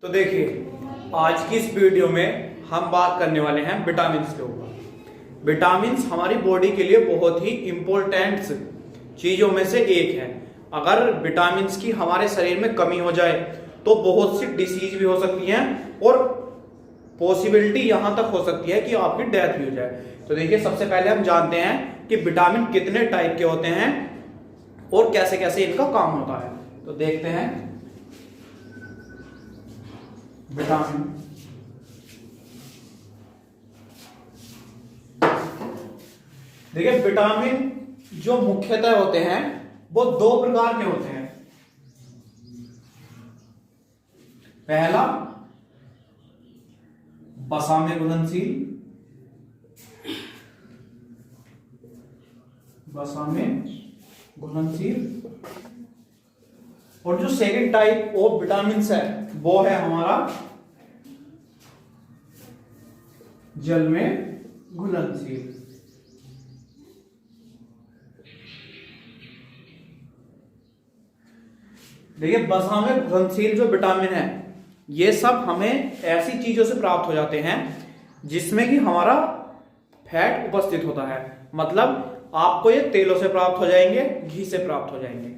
तो देखिए, आज की इस वीडियो में हम बात करने वाले हैं विटामिन के ऊपर। विटामिन हमारी बॉडी के लिए बहुत ही इंपॉर्टेंट चीजों में से एक है। अगर विटामिन की हमारे शरीर में कमी हो जाए तो बहुत सी डिसीज भी हो सकती हैं और पॉसिबिलिटी यहां तक हो सकती है कि आपकी डेथ भी हो जाए। तो देखिए, सबसे पहले हम जानते हैं कि विटामिन कितने टाइप के होते हैं और कैसे कैसे इनका काम होता है। तो देखते हैं विटामिन। देखिए, विटामिन जो मुख्यतः होते हैं वो दो प्रकार के होते हैं। पहला वसा में घुलनशील, वसा में घुलनशील, और जो सेकंड टाइप ऑफ विटामिन है वो है हमारा जल में घुलनशील। देखिए, वसा में घुलनशील जो विटामिन है ये सब हमें ऐसी चीजों से प्राप्त हो जाते हैं जिसमें कि हमारा फैट उपस्थित होता है। मतलब आपको ये तेलों से प्राप्त हो जाएंगे, घी से प्राप्त हो जाएंगे।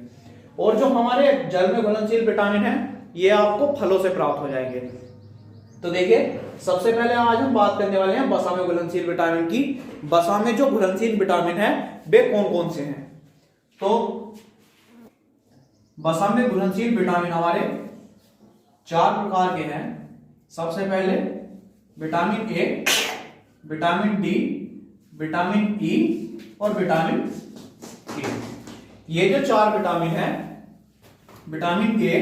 और जो हमारे जल में घुलनशील विटामिन है ये आपको फलों से प्राप्त हो जाएंगे। तो देखिए, सबसे पहले आज हम बात करने वाले हैं वसा में घुलनशील विटामिन की। वसा में जो घुलनशील विटामिन है वे कौन कौन से हैं? तो वसा में घुलनशील विटामिन हमारे चार प्रकार के हैं। सबसे पहले vitamin A, vitamin D, vitamin E और विटामिन के। ये जो चार विटामिन है, vitamin A,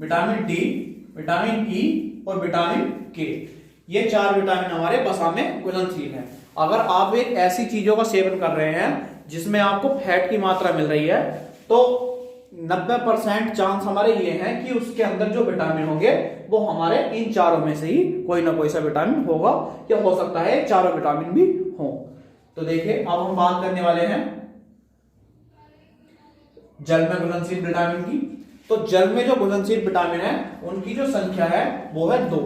vitamin D, vitamin E और विटामिन के, ये चार विटामिन हमारे वसा में घुलनशील है। अगर आप एक ऐसी चीजों का सेवन कर रहे हैं जिसमें आपको फैट की मात्रा मिल रही है तो 90% चांस हमारे ये हैं कि उसके अंदर जो विटामिन होंगे वो हमारे इन चारों में से ही कोई ना कोई सा विटामिन होगा, या हो सकता है चारों विटामिन भी हो। तो देखिए, अब हम बात करने वाले हैं जल में घुलनशील विटामिन की। तो जल में जो घुलनशील विटामिन है उनकी जो संख्या है वो है 2।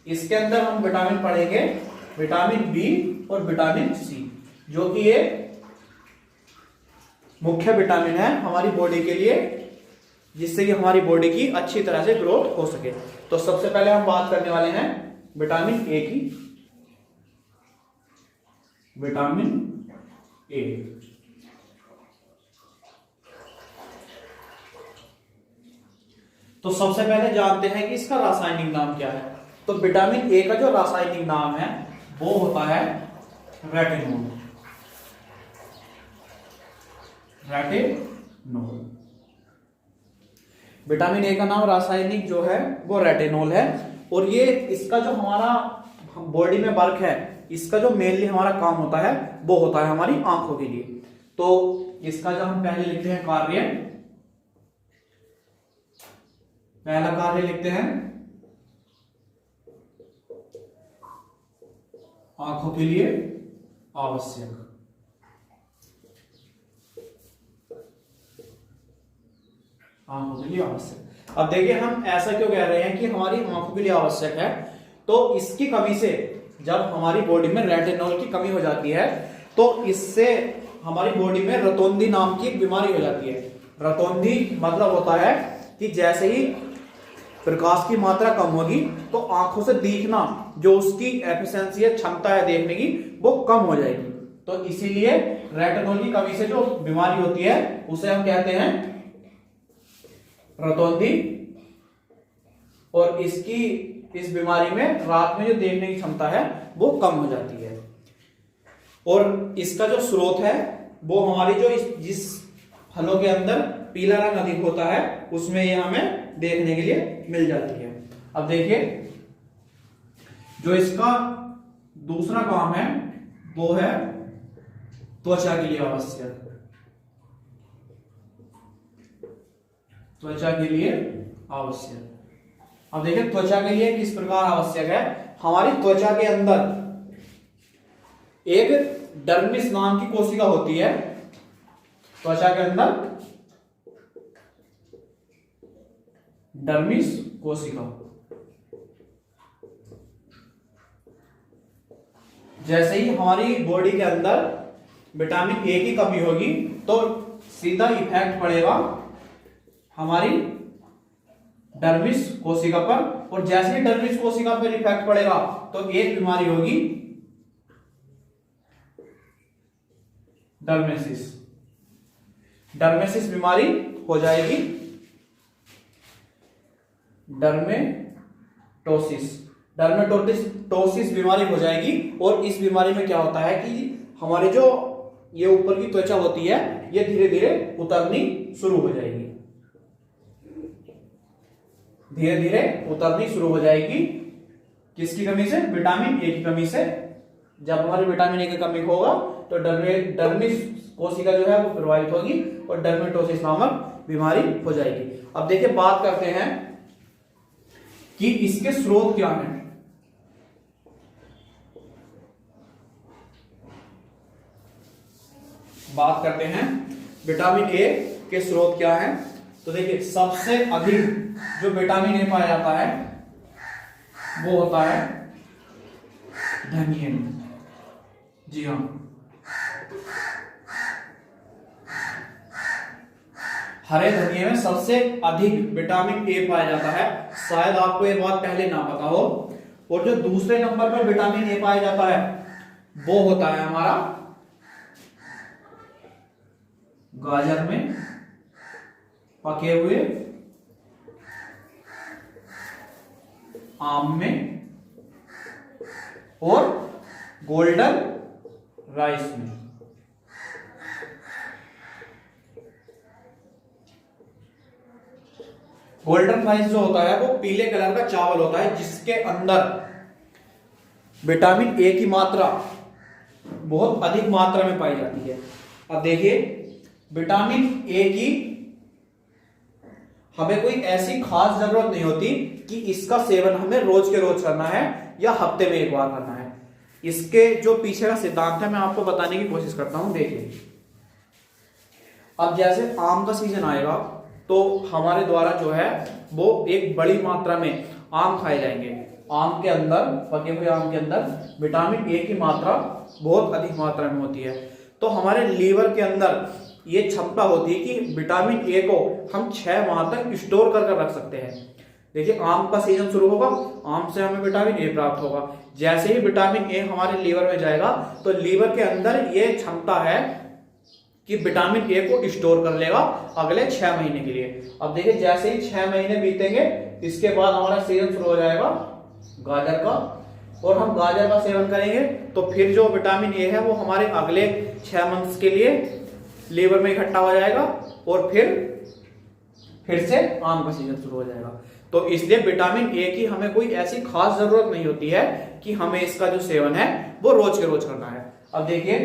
इसके अंदर हम विटामिन पढ़ेंगे विटामिन बी और विटामिन सी, जो कि ये मुख्य विटामिन है हमारी बॉडी के लिए, जिससे कि हमारी बॉडी की अच्छी तरह से ग्रोथ हो सके। तो सबसे पहले हम बात करने वाले हैं विटामिन ए की। विटामिन ए, तो सबसे पहले जानते हैं कि इसका रासायनिक नाम क्या है। तो विटामिन ए का जो रासायनिक नाम है वो होता है रेटिनोल। रेटिनोल, विटामिन ए का नाम रासायनिक जो है वो रेटिनोल है। और ये इसका जो हमारा बॉडी में वर्क है, इसका जो मेनली हमारा काम होता है वो होता है हमारी आंखों के लिए। तो इसका जो हम पहले लिखते हैं कार्य, पहला कार्य लिखते हैं आंखों के लिए आवश्यक। आंखों के लिए आवश्यक। अब देखिए, हम ऐसा क्यों कह रहे हैं कि हमारी आंखों के लिए आवश्यक है? तो इसकी कमी से जब हमारी बॉडी में रेटिनॉल की कमी हो जाती है तो इससे हमारी बॉडी में रतौंधी नाम की एक बीमारी हो जाती है। रतौंधी मतलब होता है कि जैसे ही प्रकाश की मात्रा कम होगी तो आंखों से देखना, जो उसकी एफिशिएंसी है, क्षमता है देखने की, वो कम हो जाएगी। तो इसीलिए रेटिनॉल की कमी से जो बीमारी होती है उसे हम कहते हैं रतौंधी। और इस बीमारी में रात में जो देखने की क्षमता है वो कम हो जाती है। और इसका जो स्रोत है वो हमारी जो जिस फलों के अंदर पीला रंग अधिक होता है उसमें ये हमें देखने के लिए मिल जाती है। अब देखिए, जो इसका दूसरा काम है वो है त्वचा के लिए आवश्यक। त्वचा के लिए आवश्यक। अब देखिए, त्वचा के लिए किस प्रकार आवश्यक है। हमारी त्वचा के अंदर एक डर्मिस नाम की कोशिका होती है। त्वचा के अंदर डर्मिस कोशिका। जैसे ही हमारी बॉडी के अंदर विटामिन ए की कमी होगी तो सीधा इफेक्ट पड़ेगा हमारी डर्मिस कोशिका पर, और जैसे ही डर्मिस कोशिका पर इफेक्ट पड़ेगा तो एक बीमारी होगी डर्मेसिस। डर्मेसिस बीमारी हो जाएगी, डर्मेटोसिस बीमारी हो जाएगी। और इस बीमारी में क्या होता है कि हमारी जो ये ऊपर की त्वचा होती है ये धीरे धीरे उतरनी शुरू हो जाएगी, धीरे धीरे उतरनी शुरू हो जाएगी। किसकी कमी से? विटामिन ए की कमी से। जब हमारी विटामिन ए की कमी होगा तो डर्मिस कोशिका जो है वो प्रभावित होगी और डर्मेटोसिस नामक बीमारी हो जाएगी। अब देखिए बात करते हैं कि इसके स्रोत क्या हैं। बात करते हैं विटामिन ए के स्रोत क्या हैं। तो देखिए सबसे अधिक जो विटामिन ए पाया जाता है वो होता है धनिये में। जी हाँ, हरे धनिये में सबसे अधिक विटामिन ए पाया जाता है। शायद आपको ये बात पहले ना पता हो। और जो दूसरे नंबर पर विटामिन ए पाया जाता है वो होता है हमारा गाजर में पके हुए, आम में और गोल्डन राइस में। गोल्डन राइस जो होता है वो पीले कलर का चावल होता है जिसके अंदर विटामिन ए की मात्रा बहुत अधिक मात्रा में पाई जाती है। अब देखिए विटामिन ए की हमें कोई ऐसी खास जरूरत नहीं होती कि इसका सेवन हमें रोज के रोज करना है या हफ्ते में एक बार करना है। इसके जो पीछे का सिद्धांत है मैं आपको बताने की कोशिश करता हूं। देखिए अब जैसे आम का सीजन आएगा तो हमारे द्वारा जो है वो एक बड़ी मात्रा में आम खाए जाएंगे। आम के अंदर, पके हुए आम के अंदर विटामिन ए की मात्रा बहुत अधिक मात्रा में होती है। तो हमारे लीवर के अंदर ये क्षमता होती है कि विटामिन ए को हम 6 माह तक स्टोर कर रख सकते हैं। देखिए आम का सीजन शुरू होगा, आम से हमें विटामिन ए प्राप्त होगा। जैसे ही विटामिन ए हमारे लीवर में जाएगा तो लीवर के अंदर ये क्षमता है कि विटामिन ए को स्टोर कर लेगा अगले 6 महीने के लिए। अब देखिए जैसे ही 6 महीने बीतेंगे इसके बाद हमारा सीजन शुरू हो जाएगा गाजर का, और हम गाजर का सेवन करेंगे तो फिर जो विटामिन ए है वो हमारे अगले 6 मंथ्स के लिए लीवर में इकट्ठा हो जाएगा और फिर से आम का सीजन शुरू हो जाएगा। तो इसलिए विटामिन ए की हमें कोई ऐसी खास जरूरत नहीं होती है कि हमें इसका जो सेवन है वो रोज के रोज करना है। अब देखिए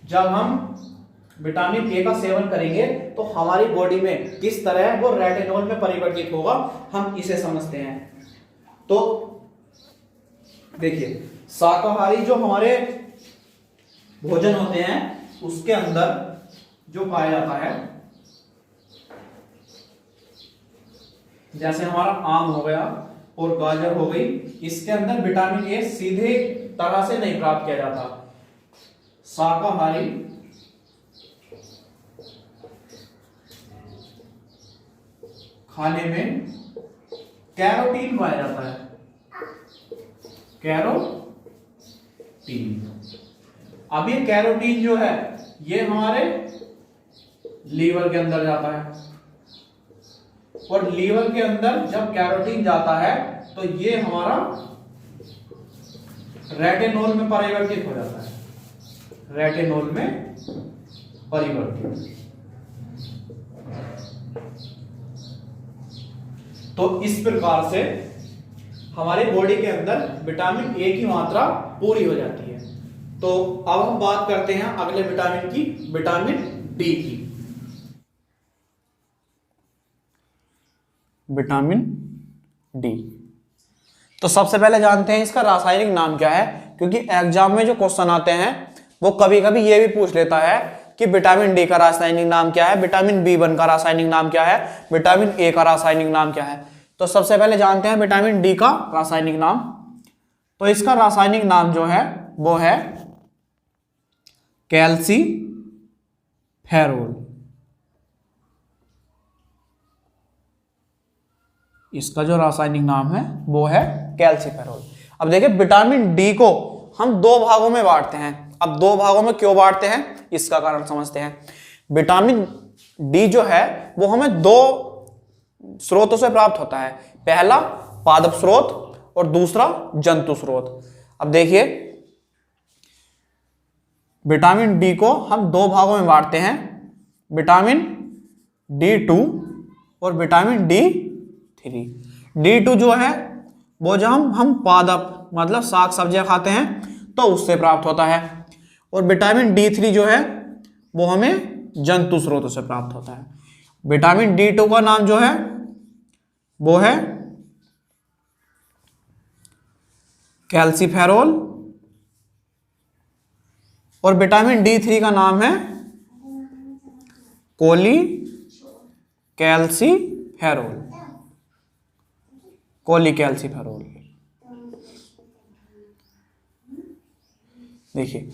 जब हम विटामिन ए का सेवन करेंगे तो हमारी बॉडी में किस तरह वो रेटिनॉल में परिवर्तित होगा हम इसे समझते हैं। तो देखिए शाकाहारी जो हमारे भोजन होते हैं उसके अंदर जो पाया जाता है, जैसे हमारा आम हो गया और गाजर हो गई, इसके अंदर विटामिन ए सीधे तरह से नहीं प्राप्त किया जाता। शाकाहारी खाने में कैरोटीन पाया जाता है, कैरोटीन। अब ये कैरोटीन जो है ये हमारे लीवर के अंदर जाता है, और लीवर के अंदर जब कैरोटीन जाता है तो ये हमारा रेटिनॉल में परिवर्तित हो जाता है, रेटिनॉल में परिवर्तित। तो इस प्रकार से हमारे बॉडी के अंदर विटामिन ए की मात्रा पूरी हो जाती है। तो अब हम बात करते हैं अगले विटामिन की, विटामिन डी की। विटामिन डी, तो सबसे पहले जानते हैं इसका रासायनिक नाम क्या है, क्योंकि एग्जाम में जो क्वेश्चन आते हैं वो कभी कभी ये भी पूछ लेता है कि विटामिन डी का रासायनिक नाम क्या है, विटामिन बी1 का रासायनिक नाम क्या है, विटामिन ए का रासायनिक नाम क्या है। तो सबसे पहले जानते हैं विटामिन डी का रासायनिक नाम। तो इसका रासायनिक नाम जो है वो है कैल्सीफेरोल। इसका जो रासायनिक नाम है वो है कैल्सीफेरोल। अब देखिए विटामिन डी को हम दो भागों में बांटते हैं। अब दो भागों में क्यों बांटते हैं इसका कारण समझते हैं। विटामिन डी जो है वो हमें दो स्रोतों से प्राप्त होता है, पहला पादप स्रोत और दूसरा जंतु स्रोत। अब देखिए विटामिन डी को हम दो भागों में बांटते हैं, विटामिन D2 और विटामिन D3। D2 जो है वो जब हम पादप मतलब साग सब्जियां खाते हैं तो उससे प्राप्त होता है, और विटामिन D3 जो है वो हमें जंतु स्रोतों से प्राप्त होता है। विटामिन D2 का नाम जो है वो है कैल्सीफेरोल और विटामिन D3 का नाम है कोलीकैल्सीफेरोल। देखिए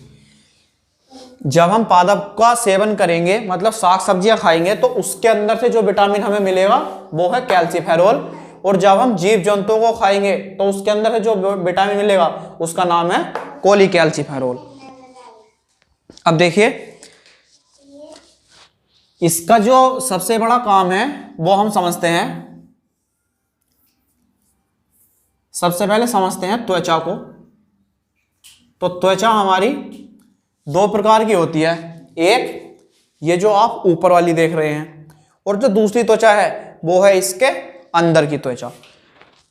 जब हम पादप का सेवन करेंगे मतलब साग सब्जियां खाएंगे तो उसके अंदर से जो विटामिन हमें मिलेगा वो है कैल्सीफेरोल, और जब हम जीव जंतुओं को खाएंगे तो उसके अंदर से जो विटामिन मिलेगा उसका नाम है कोलीकैल्सीफेरोल। अब देखिए इसका जो सबसे बड़ा काम है वो हम समझते हैं। सबसे पहले समझते हैं त्वचा को। तो त्वचा हमारी दो प्रकार की होती है, एक ये जो आप ऊपर वाली देख रहे हैं, और जो दूसरी त्वचा है वो है इसके अंदर की त्वचा।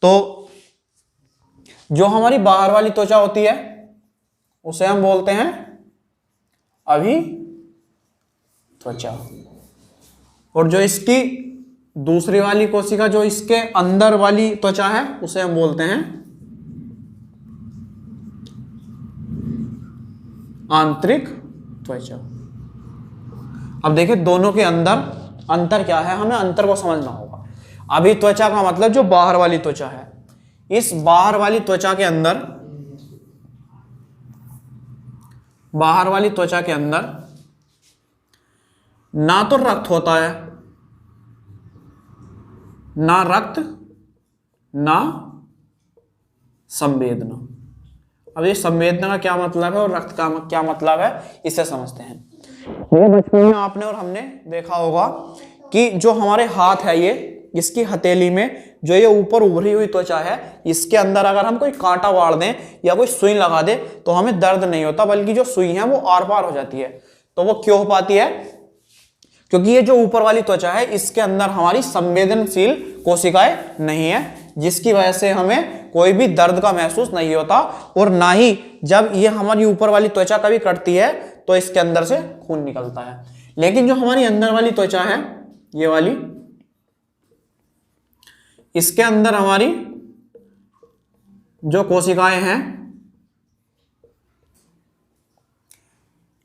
तो जो हमारी बाहर वाली त्वचा होती है उसे हम बोलते हैं अभित्वचा, और जो इसकी दूसरी वाली कोशिका जो इसके अंदर वाली त्वचा है उसे हम बोलते हैं आंतरिक त्वचा। अब देखिए दोनों के अंदर अंतर क्या है, हमें अंतर को समझना होगा। अभित्वचा का मतलब जो बाहर वाली त्वचा है, इस बाहर वाली त्वचा के अंदर, बाहर वाली त्वचा के अंदर ना तो रक्त होता है, ना रक्त ना संवेदना। अब ये संवेदना का क्या मतलब है और रक्त का क्या मतलब है इसे समझते हैं। ये बचपन में आपने और हमने देखा होगा कि जो हमारे हाथ है ये, इसकी हथेली में जो ये ऊपर उभरी हुई त्वचा है, इसके अंदर अगर हम कोई कांटा वाड़ दें या कोई सुई लगा दे तो हमें दर्द नहीं होता, बल्कि जो सुई है वो आर पार हो जाती है। तो वो क्यों हो पाती है? क्योंकि ये जो ऊपर वाली त्वचा है इसके अंदर हमारी संवेदनशील कोशिकाएं नहीं है, जिसकी वजह से हमें कोई भी दर्द का महसूस नहीं होता, और ना ही जब ये हमारी ऊपर वाली त्वचा कभी कटती है तो इसके अंदर से खून निकलता है। लेकिन जो हमारी अंदर वाली त्वचा है ये वाली, इसके अंदर हमारी जो कोशिकाएं हैं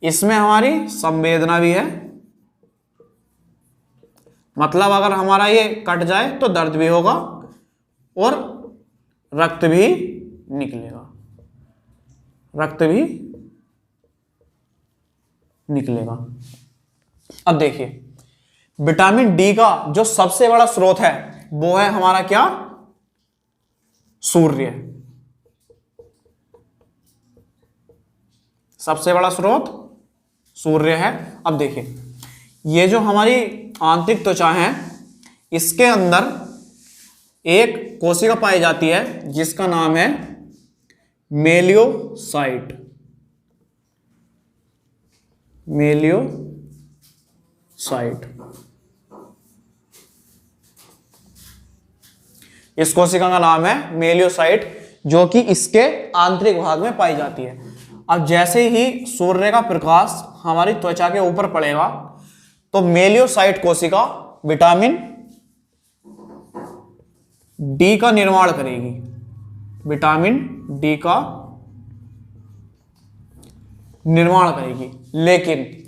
इसमें हमारी संवेदना भी है। मतलब अगर हमारा ये कट जाए तो दर्द भी होगा और रक्त भी निकलेगा, रक्त भी निकलेगा। अब देखिए विटामिन डी का जो सबसे बड़ा स्रोत है वो है हमारा क्या? सूर्य। सबसे बड़ा स्रोत सूर्य है। अब देखिए ये जो हमारी आंतरिक त्वचा है इसके अंदर एक कोशिका पाई जाती है जिसका नाम है मेलियोसाइट। मेलियोसाइट। इस कोशिका का नाम है मेलियोसाइट, जो कि इसके आंतरिक भाग में पाई जाती है। अब जैसे ही सूर्य का प्रकाश हमारी त्वचा के ऊपर पड़ेगा तो मेलियोसाइट कोशिका विटामिन डी का निर्माण करेगी, विटामिन डी का निर्माण करेगी। लेकिन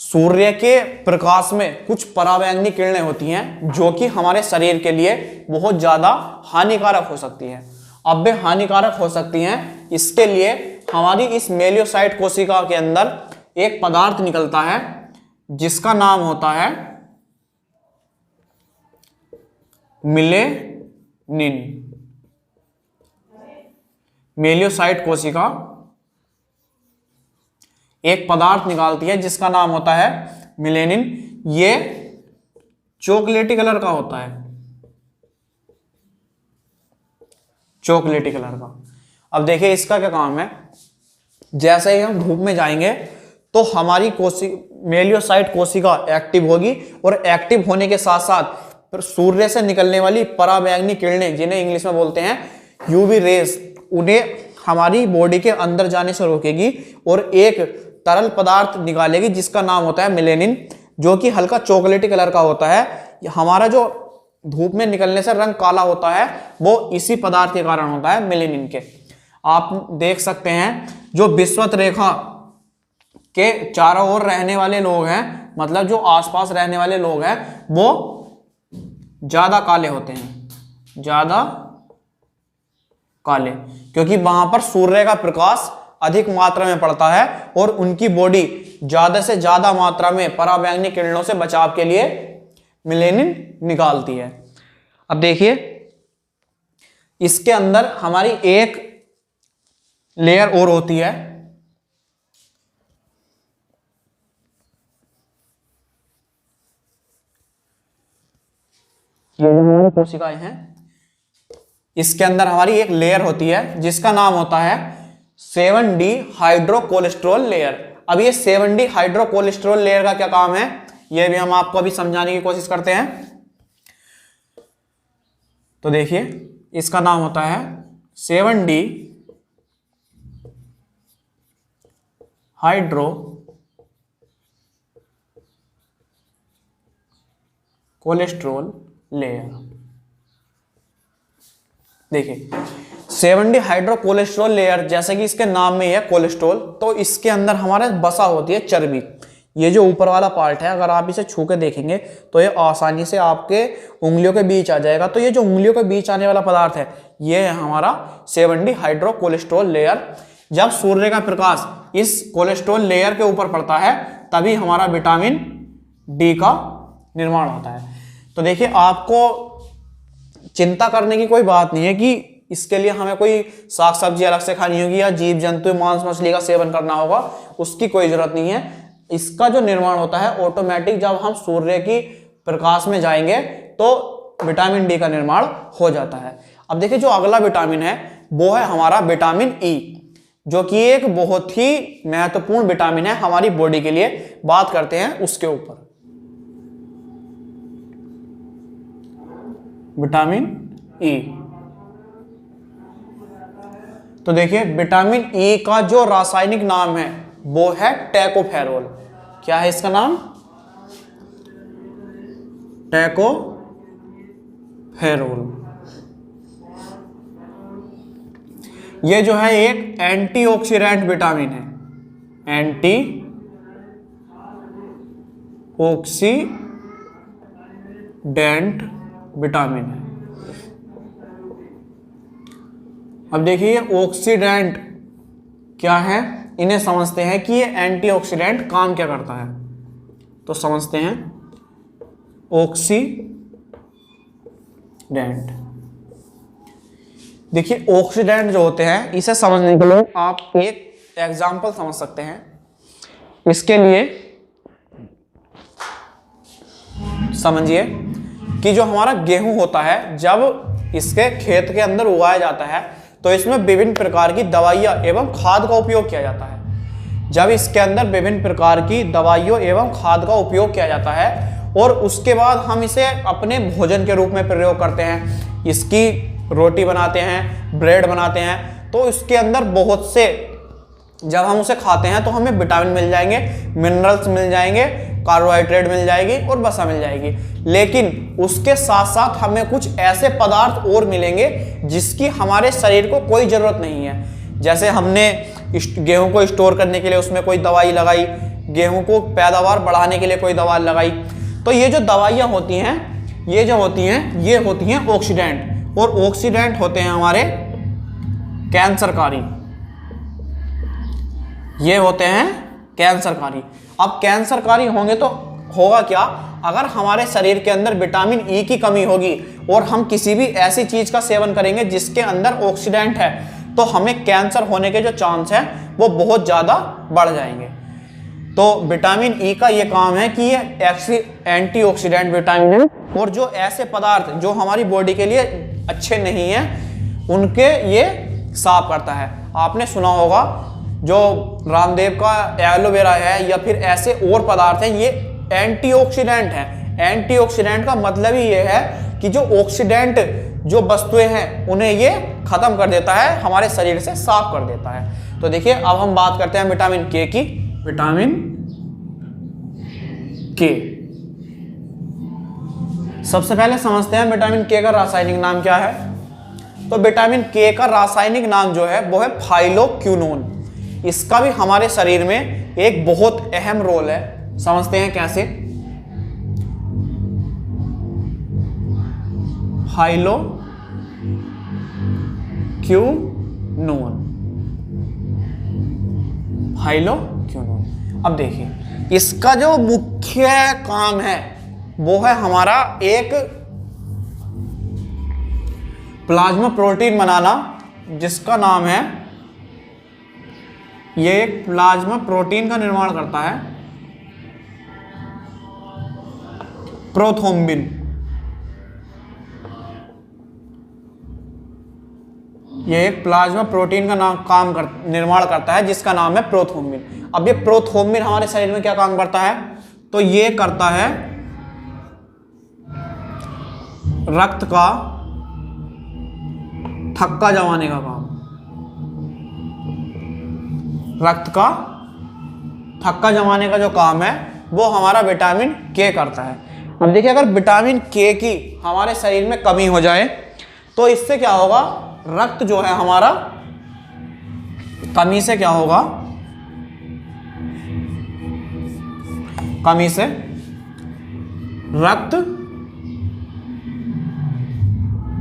सूर्य के प्रकाश में कुछ पराबैंगनी किरणें होती हैं जो कि हमारे शरीर के लिए बहुत ज्यादा हानिकारक हो सकती है। अब वे हानिकारक हो सकती हैं। इसके लिए हमारी इस मेलियोसाइट कोशिका के अंदर एक पदार्थ निकलता है जिसका नाम होता है मिलेनिन। मेलियोसाइट कोशिका एक पदार्थ निकालती है जिसका नाम होता है मिलेनिन। ये चॉकलेटी कलर का होता है, चॉकलेटी कलर का। अब देखिए इसका क्या काम है। जैसे ही हम धूप में जाएंगे तो हमारी मेलियोसाइट कोशिका एक्टिव होगी और एक्टिव होने के साथ साथ सूर्य से निकलने वाली पराबैंगनी किरणें, जिन्हें इंग्लिश में बोलते हैं यूवी रेस, उन्हें हमारी बॉडी के अंदर जाने से रोकेगी और एक तरल पदार्थ निकालेगी जिसका नाम होता है मिलेनिन, जो कि हल्का चॉकलेटी कलर का होता है। हमारा जो धूप में निकलने से रंग काला होता है वो इसी पदार्थ के कारण होता है, मिलेनिन के। आप देख सकते हैं जो विषुवत रेखा के चारों ओर रहने वाले लोग हैं, मतलब जो आसपास रहने वाले लोग हैं, वो ज्यादा काले होते हैं, ज्यादा काले, क्योंकि वहां पर सूर्य का प्रकाश अधिक मात्रा में पड़ता है और उनकी बॉडी ज्यादा से ज्यादा मात्रा में पराबैंगनी किरणों से बचाव के लिए मिलेनिन निकालती है। अब देखिए इसके अंदर हमारी एक लेयर और होती है, ये जो हमारी कोशिकाएं हैं इसके अंदर हमारी एक लेयर होती है जिसका नाम होता है 7D हाइड्रोकोलेस्ट्रॉल लेयर। अब ये 7D हाइड्रोकोलेस्ट्रॉल लेयर का क्या काम है ये भी हम आपको अभी समझाने की कोशिश करते हैं। तो देखिए इसका नाम होता है 7D हाइड्रो कोलेस्ट्रॉल लेयर। देखिए 7D हाइड्रोकोलेस्ट्रॉल लेयर, जैसे कि इसके नाम में है कोलेस्ट्रॉल, तो इसके अंदर हमारे बसा होती है चर्बी। ये जो ऊपर वाला पार्ट है अगर आप इसे छू के देखेंगे तो ये आसानी से आपके उंगलियों के बीच आ जाएगा। तो ये जो उंगलियों के बीच आने वाला पदार्थ है ये है हमारा 7D हाइड्रोकोलेस्ट्रॉल लेयर। जब सूर्य का प्रकाश इस कोलेस्ट्रॉल लेयर के ऊपर पड़ता है तभी हमारा विटामिन डी का निर्माण होता है। तो देखिए आपको चिंता करने की कोई बात नहीं है कि इसके लिए हमें कोई साग सब्जी अलग से खानी होगी या जीव जंतु मांस मछली का सेवन करना होगा, उसकी कोई जरूरत नहीं है। इसका जो निर्माण होता है ऑटोमेटिक, जब हम सूर्य की प्रकाश में जाएंगे तो विटामिन डी का निर्माण हो जाता है। अब देखिए जो अगला विटामिन है वो है हमारा विटामिन ई, जो कि एक बहुत ही महत्वपूर्ण विटामिन है हमारी बॉडी के लिए। बात करते हैं उसके ऊपर। विटामिन ई, तो देखिए विटामिन ई का जो रासायनिक नाम है वो है टैकोफेरोल। क्या है इसका नाम? टैकोफेरोल। ये जो है एक एंटीऑक्सीडेंट विटामिन है, एंटीऑक्सीडेंट विटामिन है। अब देखिए ऑक्सीडेंट क्या है, इन्हें समझते हैं कि ये एंटीऑक्सीडेंट काम क्या करता है। तो समझते हैं ऑक्सीडेंट। देखिए ऑक्सीडेंट जो होते हैं इसे समझने के लिए आप एक एग्जांपल समझ सकते हैं। इसके लिए समझिए कि जो हमारा गेहूं होता है जब इसके खेत के अंदर उगाया जाता है तो इसमें विभिन्न प्रकार की दवाइयाँ एवं खाद का उपयोग किया जाता है। जब इसके अंदर विभिन्न प्रकार की दवाइयों एवं खाद का उपयोग किया जाता है और उसके बाद हम इसे अपने भोजन के रूप में प्रयोग करते हैं, इसकी रोटी बनाते हैं, ब्रेड बनाते हैं, तो इसके अंदर बहुत से, जब हम उसे खाते हैं तो हमें विटामिन मिल जाएंगे, मिनरल्स मिल जाएंगे, कार्बोहाइड्रेट मिल जाएगी और वसा मिल जाएगी। लेकिन उसके साथ साथ हमें कुछ ऐसे पदार्थ और मिलेंगे जिसकी हमारे शरीर को कोई ज़रूरत नहीं है। जैसे हमने गेहूं को स्टोर करने के लिए उसमें कोई दवाई लगाई, गेहूं को पैदावार बढ़ाने के लिए कोई दवा लगाई, तो ये जो दवाइयाँ होती हैं ये जो होती हैं ये होती हैं ऑक्सीडेंट। और ऑक्सीडेंट होते हैं हमारे कैंसरकारी, ये होते हैं कैंसरकारी। अब कैंसरकारी होंगे तो होगा क्या, अगर हमारे शरीर के अंदर विटामिन ई की कमी होगी और हम किसी भी ऐसी चीज का सेवन करेंगे जिसके अंदर ऑक्सीडेंट है, तो हमें कैंसर होने के जो चांस है वो बहुत ज़्यादा बढ़ जाएंगे। तो विटामिन ई का ये काम है कि ये एंटीऑक्सीडेंट विटामिन है, और जो ऐसे पदार्थ जो हमारी बॉडी के लिए अच्छे नहीं हैं उनके ये साफ करता है। आपने सुना होगा जो रामदेव का एलोवेरा है या फिर ऐसे और पदार्थ हैं, ये एंटीऑक्सीडेंट है। एंटीऑक्सीडेंट का मतलब ही ये है कि जो ऑक्सीडेंट जो वस्तुएं हैं उन्हें ये खत्म कर देता है, हमारे शरीर से साफ कर देता है। तो देखिए अब हम बात करते हैं विटामिन के की। विटामिन के, सबसे पहले समझते हैं विटामिन के का रासायनिक नाम क्या है। तो विटामिन के का रासायनिक नाम जो है वो है फाइलोक्विनोन। इसका भी हमारे शरीर में एक बहुत अहम रोल है, समझते हैं कैसे। फाइलोक्विनोन। अब देखिए इसका जो मुख्य काम है वो है हमारा एक प्लाज्मा प्रोटीन बनाना, जिसका नाम है, ये एक प्लाज्मा प्रोटीन का निर्माण करता है, प्रोथ्रोम्बिन। ये एक प्लाज्मा प्रोटीन का निर्माण करता है जिसका नाम है प्रोथ्रोम्बिन। अब ये प्रोथ्रोम्बिन हमारे शरीर में क्या काम करता है, तो ये करता है रक्त का थक्का जमाने का काम। रक्त का थक्का जमाने का जो काम है वो हमारा विटामिन के करता है। अब देखिए अगर विटामिन के की हमारे शरीर में कमी हो जाए तो इससे क्या होगा, रक्त जो है हमारा, कमी से क्या होगा, कमी से रक्त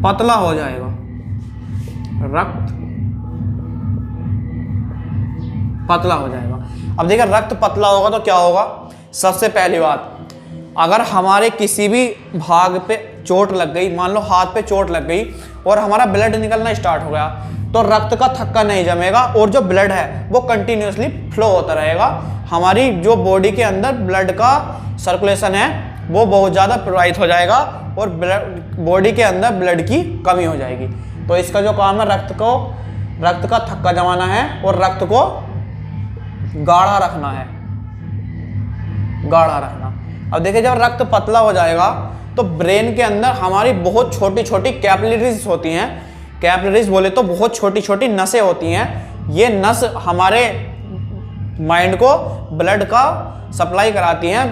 पतला हो जाएगा। रक्त पतला हो जाएगा। अब देखिए रक्त पतला होगा तो क्या होगा, सबसे पहली बात, अगर हमारे किसी भी भाग पे चोट लग गई, मान लो हाथ पे चोट लग गई और हमारा ब्लड निकलना स्टार्ट हो गया, तो रक्त का थक्का नहीं जमेगा और जो ब्लड है वो कंटिन्यूसली फ्लो होता रहेगा। हमारी जो बॉडी के अंदर ब्लड का सर्कुलेशन है वो बहुत ज़्यादा प्रभावित हो जाएगा और बॉडी के अंदर ब्लड की कमी हो जाएगी। तो इसका जो काम है रक्त का थक्का जमाना है और रक्त को गाढ़ा रखना है, गाढ़ा रखना। अब देखिए जब रक्त पतला हो जाएगा तो ब्रेन के अंदर हमारी बहुत छोटी छोटी कैपिलरीज होती हैं। कैपिलरीज बोले तो बहुत छोटी छोटी नसें होती हैं। ये नस हमारे माइंड को ब्लड का सप्लाई कराती हैं,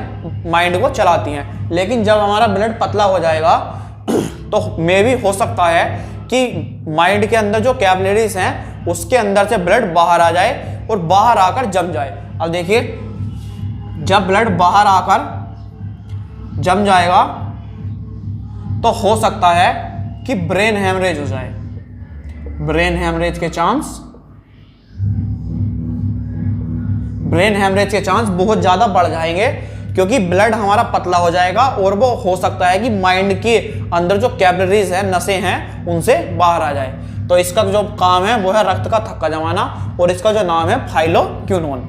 माइंड को चलाती हैं। लेकिन जब हमारा ब्लड पतला हो जाएगा तो मे भी हो सकता है कि माइंड के अंदर जो कैपिलरीज हैं उसके अंदर से ब्लड बाहर आ जाए और बाहर आकर जम जाए। अब देखिए जब ब्लड बाहर आकर जम जाएगा तो हो सकता है कि ब्रेन हेमरेज हो जाए। ब्रेन हेमरेज के चांस बहुत ज्यादा बढ़ जाएंगे, क्योंकि ब्लड हमारा पतला हो जाएगा और वो हो सकता है कि माइंड के अंदर जो कैपिलरीज है, नसें हैं, उनसे बाहर आ जाए। तो इसका जो काम है वो है रक्त का थक्का जमाना और इसका जो नाम है फाइलोक्विनोन।